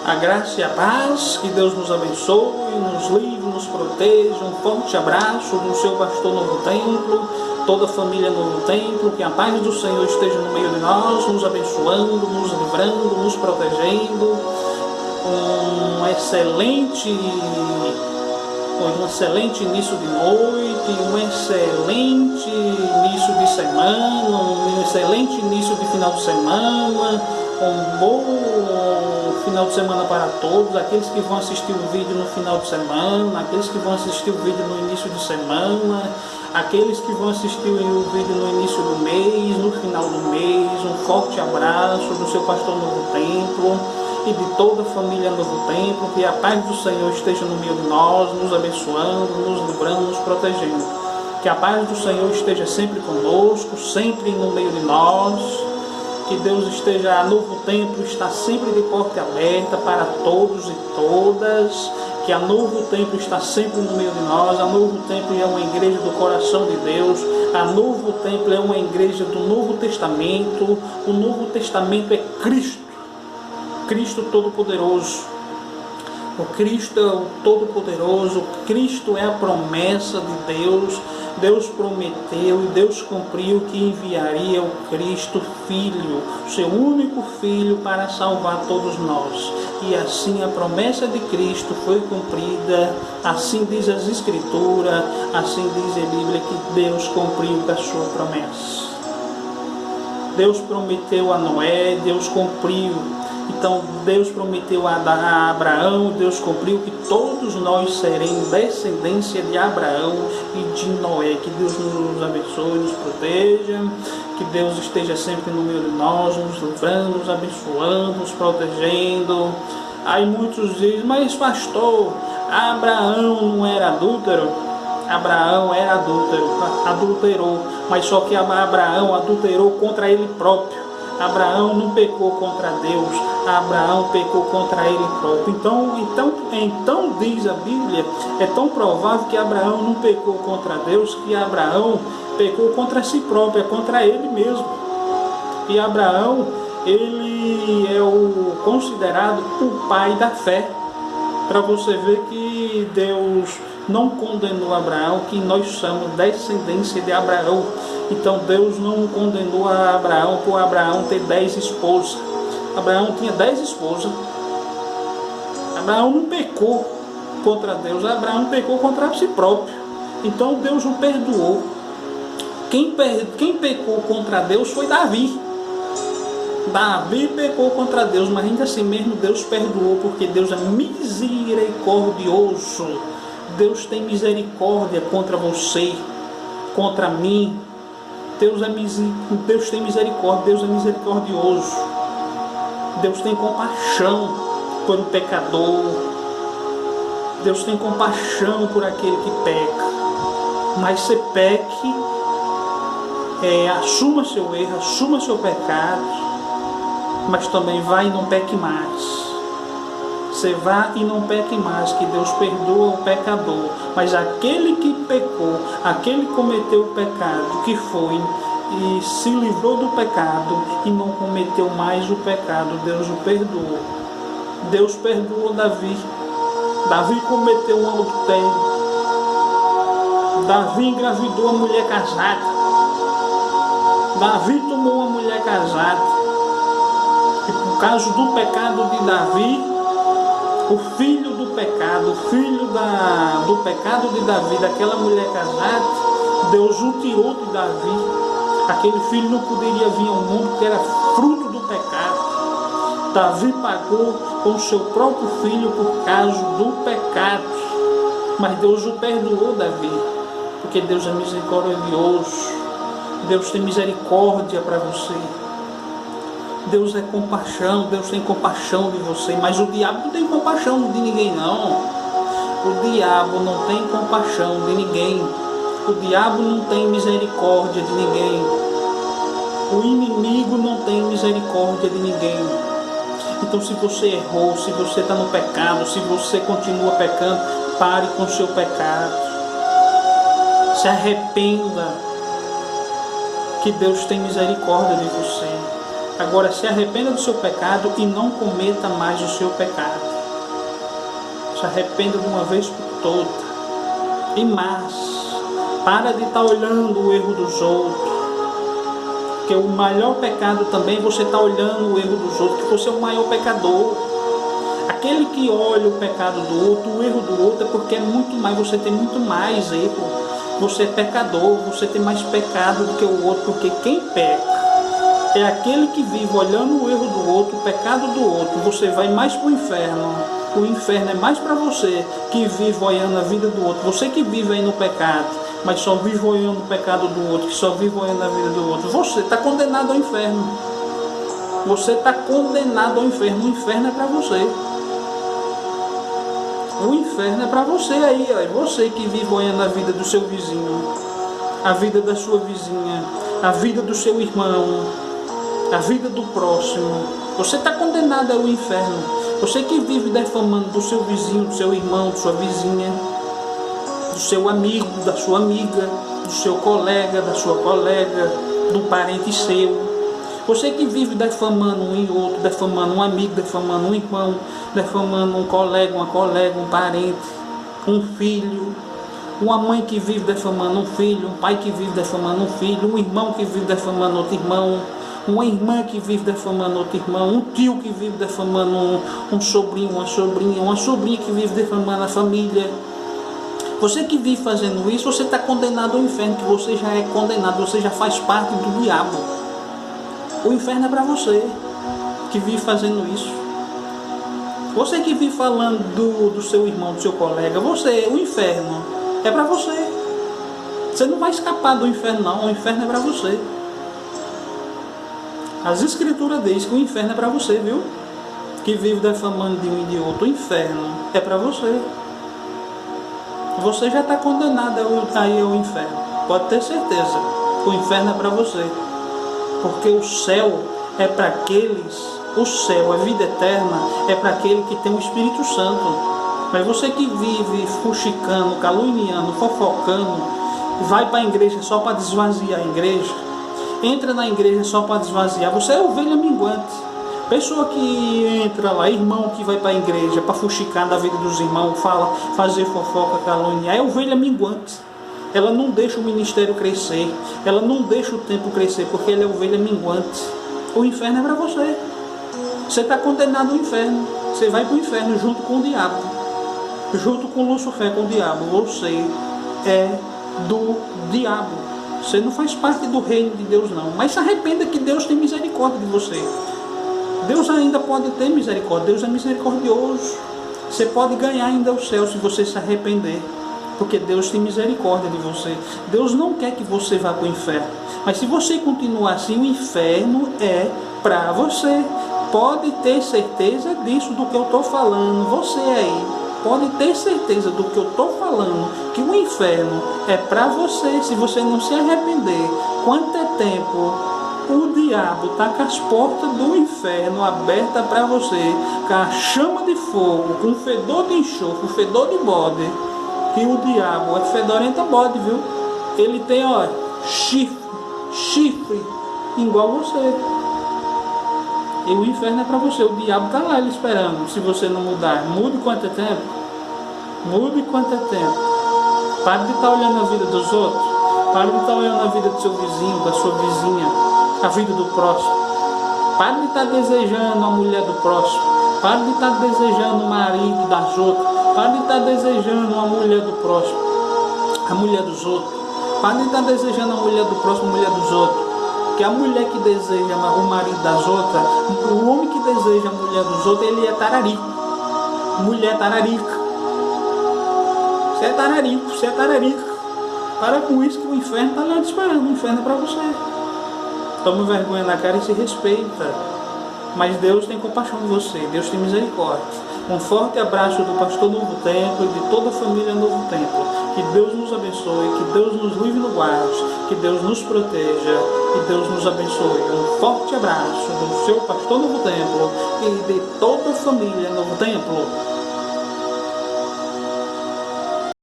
A graça e a paz, que Deus nos abençoe, nos livre, nos proteja. Um forte abraço do seu pastor Novo Templo, toda a família Novo Templo. Que a paz do Senhor esteja no meio de nós, nos abençoando, nos livrando, nos protegendo. Um excelente início de noite, um excelente início de semana, um excelente início de final de semana, um bom final de semana para todos, aqueles que vão assistir o vídeo no final de semana, aqueles que vão assistir o vídeo no início de semana, aqueles que vão assistir o vídeo no início do mês, no final do mês. Um forte abraço do seu pastor Novo Templo e de toda a família Novo Templo. Que a paz do Senhor esteja no meio de nós, nos abençoando, nos livrando, nos protegendo. Que a paz do Senhor esteja sempre conosco, sempre no meio de nós. Que Deus esteja, a Novo Templo está sempre de porta aberta para todos e todas. Que a Novo Templo está sempre no meio de nós. A Novo Templo é uma igreja do coração de Deus. A Novo Templo é uma igreja do Novo Testamento. O Novo Testamento é Cristo. Cristo Todo-Poderoso. O Cristo é o Todo-Poderoso. Cristo é a promessa de Deus. Deus prometeu e Deus cumpriu que enviaria o Cristo Filho, seu único Filho, para salvar todos nós. E assim a promessa de Cristo foi cumprida. Assim diz as Escrituras, assim diz a Bíblia, que Deus cumpriu a sua promessa. Deus prometeu a Noé, Deus cumpriu. Então Deus prometeu a Abraão, Deus cumpriu que todos nós seremos descendência de Abraão e de Noé. Que Deus nos abençoe, nos proteja, que Deus esteja sempre no meio de nós, nos livrando, nos abençoando, nos protegendo. Aí muitos dizem, mas pastor, Abraão não era adúltero? Abraão era adulterou, mas só que Abraão adulterou contra ele próprio. Abraão não pecou contra Deus, Abraão pecou contra ele próprio. Então diz a Bíblia, é tão provável que Abraão não pecou contra Deus, que Abraão pecou contra si próprio, é contra ele mesmo. E Abraão, ele é considerado o pai da fé. Para você ver que Deus não condenou Abraão, que nós somos descendência de Abraão. Então Deus não condenou a Abraão por Abraão ter 10 esposas. Abraão tinha 10 esposas. Abraão não pecou contra Deus, Abraão pecou contra si próprio. Então Deus o perdoou. Quem pecou contra Deus foi Davi. Davi pecou contra Deus, mas ainda assim mesmo Deus perdoou, porque Deus é misericordioso. Deus tem misericórdia contra você, contra mim. Deus tem misericórdia, Deus é misericordioso. Deus tem compaixão por um pecador. Deus tem compaixão por aquele que peca. Mas você peque, assuma seu erro, assuma seu pecado, mas também vá e não peque mais. Você vá e não peque mais, que Deus perdoa o pecador. Mas aquele que pecou, aquele que cometeu o pecado, que foi e se livrou do pecado e não cometeu mais o pecado, Deus o perdoou. Deus perdoou Davi. Davi cometeu um adultério. Davi engravidou uma mulher casada. Davi tomou uma mulher casada. E por causa do pecado de Davi, o filho do pecado, do pecado de Davi, daquela mulher casada, Deus o tirou de Davi. Aquele filho não poderia vir ao mundo, porque era fruto do pecado. Davi pagou com o seu próprio filho por causa do pecado. Mas Deus o perdoou, Davi, porque Deus é misericordioso. Deus tem misericórdia para você. Deus é compaixão, Deus tem compaixão de você, mas o diabo não tem compaixão de ninguém não. O diabo não tem compaixão de ninguém. O diabo não tem misericórdia de ninguém. O inimigo não tem misericórdia de ninguém. Então se você errou, se você está no pecado, se você continua pecando, pare com o seu pecado. Se arrependa, que Deus tem misericórdia de você. Agora se arrependa do seu pecado e não cometa mais o seu pecado. Se arrependa de uma vez por toda. E mais, para de estar olhando o erro dos outros. Porque o maior pecado também é você estar olhando o erro dos outros, que você é o maior pecador. Aquele que olha o pecado do outro, o erro do outro, é porque é muito mais, você tem muito mais erro. Você é pecador, você tem mais pecado do que o outro, porque quem peca é aquele que vive olhando o erro do outro, o pecado do outro. Você vai mais para o inferno. O inferno é mais para você que vive olhando a vida do outro. Você que vive aí no pecado, mas só vive olhando o pecado do outro, que só vive olhando a vida do outro. Você está condenado ao inferno. Você está condenado ao inferno. O inferno é para você. O inferno é para você aí, ó. Você que vive olhando a vida do seu vizinho, a vida da sua vizinha, a vida do seu irmão, a vida do próximo. Você está condenado ao inferno. Você que vive defamando do seu vizinho, do seu irmão, da sua vizinha, do seu amigo, da sua amiga, do seu colega, da sua colega, do parente seu. Você que vive defamando um e outro, defamando um amigo, defamando um irmão, defamando um colega, um parente, um filho, uma mãe que vive defamando um filho, um pai que vive defamando um filho, um irmão que vive defamando outro irmão, uma irmã que vive defamando outro irmão, um tio que vive defamando um sobrinho, uma sobrinha que vive defamando a família. Você que vive fazendo isso, você está condenado ao inferno, que você já é condenado, você já faz parte do diabo. O inferno é para você que vive fazendo isso. Você que vive falando do seu irmão, do seu colega, o inferno é para você. Você não vai escapar do inferno não, o inferno é para você. As escrituras dizem que o inferno é para você, viu? Que vive defamando de um e de outro. O inferno é para você. Você já está condenado a ir ao inferno. Pode ter certeza. O inferno é para você. Porque o céu é para aqueles, o céu, a vida eterna, é para aquele que tem o Espírito Santo. Mas você que vive fuxicando, caluniando, fofocando, vai para a igreja só para desvaziar a igreja, entra na igreja só para desvaziar, você é ovelha minguante. Pessoa que entra lá, irmão que vai para a igreja para fuxicar da vida dos irmãos, fazer fofoca, caluniar, é ovelha minguante. Ela não deixa o ministério crescer, ela não deixa o tempo crescer, porque ela é ovelha minguante. O inferno é para você. Você está condenado ao inferno. Você vai para o inferno junto com o diabo, junto com Lúcifer, com o diabo. Você é do diabo. Você não faz parte do reino de Deus não. Mas se arrependa, que Deus tem misericórdia de você. Deus ainda pode ter misericórdia. Deus é misericordioso. Você pode ganhar ainda o céu se você se arrepender. Porque Deus tem misericórdia de você. Deus não quer que você vá para o inferno. Mas se você continuar assim, o inferno é para você. Pode ter certeza disso, do que eu estou falando. Você aí, pode ter certeza do que eu estou falando. Que o inferno é para você. Se você não se arrepender, quanto é tempo o diabo está com as portas do inferno abertas para você. Com a chama de fogo, com fedor de enxofre, fedor de bode. Que o diabo é fedorenta bode, viu? Ele tem, ó, chifre, igual você. E o inferno é para você. O diabo está lá ele esperando. Se você não mudar, mude quanto é tempo. Mude quanto é tempo. Pare de estar olhando a vida dos outros. Pare de estar olhando a vida do seu vizinho, da sua vizinha, a vida do próximo. Pare de estar desejando a mulher do próximo. Pare de estar desejando o marido das outras. Pare de estar desejando a mulher do próximo, a mulher dos outros. Pare de estar desejando a mulher do próximo, a mulher dos outros. Que a mulher que deseja o marido das outras, o homem que deseja a mulher dos outros, ele é tararico. Mulher tararica. Você é tararico, você é tararica. Para com isso, que o inferno está lá te esperando. O inferno é para você. Toma vergonha na cara e se respeita. Mas Deus tem compaixão de você. Deus tem misericórdia. Um forte abraço do pastor Novo Templo e de toda a família Novo Templo. Que Deus nos abençoe, que Deus nos livre no guarde, que Deus nos proteja, que Deus nos abençoe. Um forte abraço do seu pastor Novo Templo e de toda a família Novo Templo.